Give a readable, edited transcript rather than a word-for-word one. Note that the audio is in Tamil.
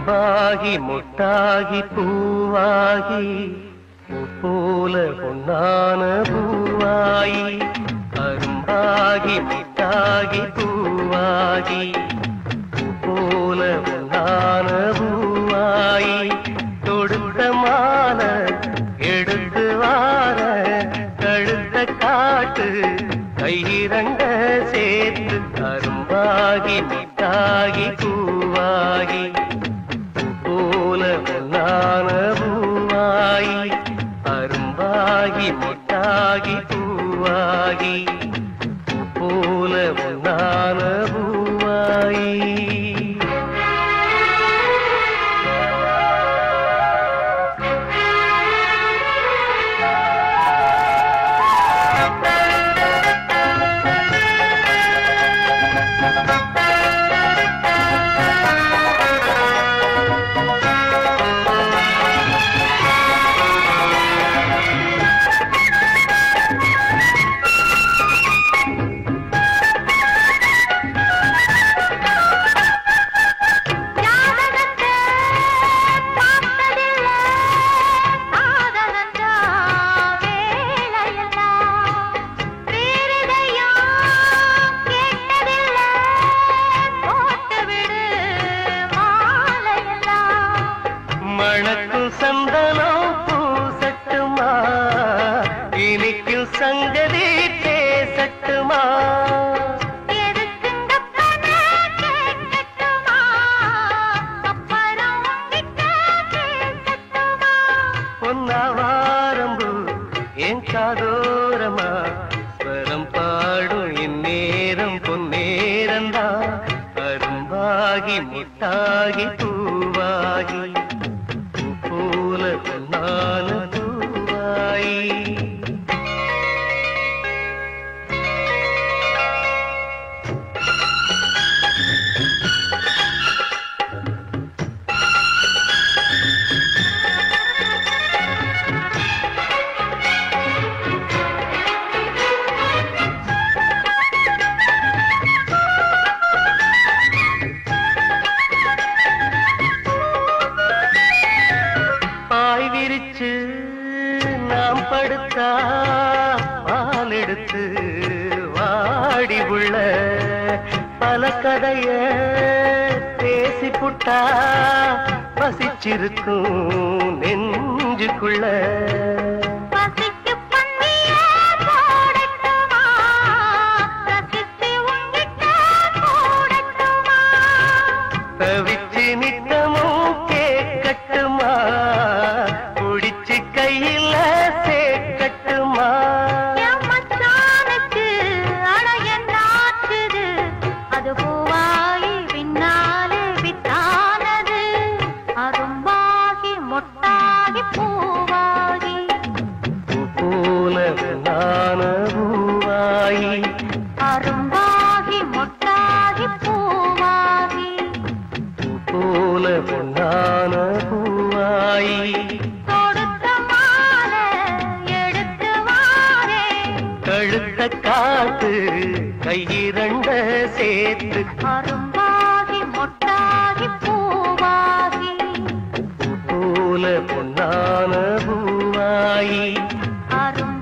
அரும்பாகி முட்டாகி பூவாகி போல பொன்னான பூவாயி அரும்பாகி முட்டாகி பூவாகி போல பொன்னான பூவாயி தொடுத்த மால எடுத்து வார கழுத்த காட்டு கையிரண்ட சேர்த்து அரும்பாகி முட்டாகி பூவாகி போல பொன்னான பூவாயி அரும்பாகி முட்டாகி பூவாகி போல பொன்னான பூவாயி மணக்கும் சந்தனம் பூசட்டுமா இனிக்கும் சங்கதி பேசட்டுமா பொன்னாவாரம்பு என் காதோரமா ஸ்வரம் பாடும் இந்நேரம் பொன்னேரந்தா அரும்பாகி முட்டாகி பூவாகி போல பொன்னான பூவாயி பாய் விரிச்சு நாம் படுத்தா பால் எடுத்து வாடி உள்ள பல கதைய பேசி புட்டா பசிச்சிருக்கும் நெஞ்சுக்குள்ள தவிச்சு நித்தமும் கேட்கட்டுமா குடிச்சு கையில சேர்க்கட்டுமா அது பூவாயி பின்னாலே வித்தானது அரும்பாகி மொட்டாகி பூவாகி போல நான பூவாயி அரும்பாகி மொட்டாகி பூவாகி போல பொன்னான பூவாயி தொடுத்த மாலை எடுத்து வாரே கழுத்த காட்டு கையிரண்ட சேர்த்து அரும்பாகி மொட்டாகி பூவாகி போல பொன்னான பூவாயி அரும்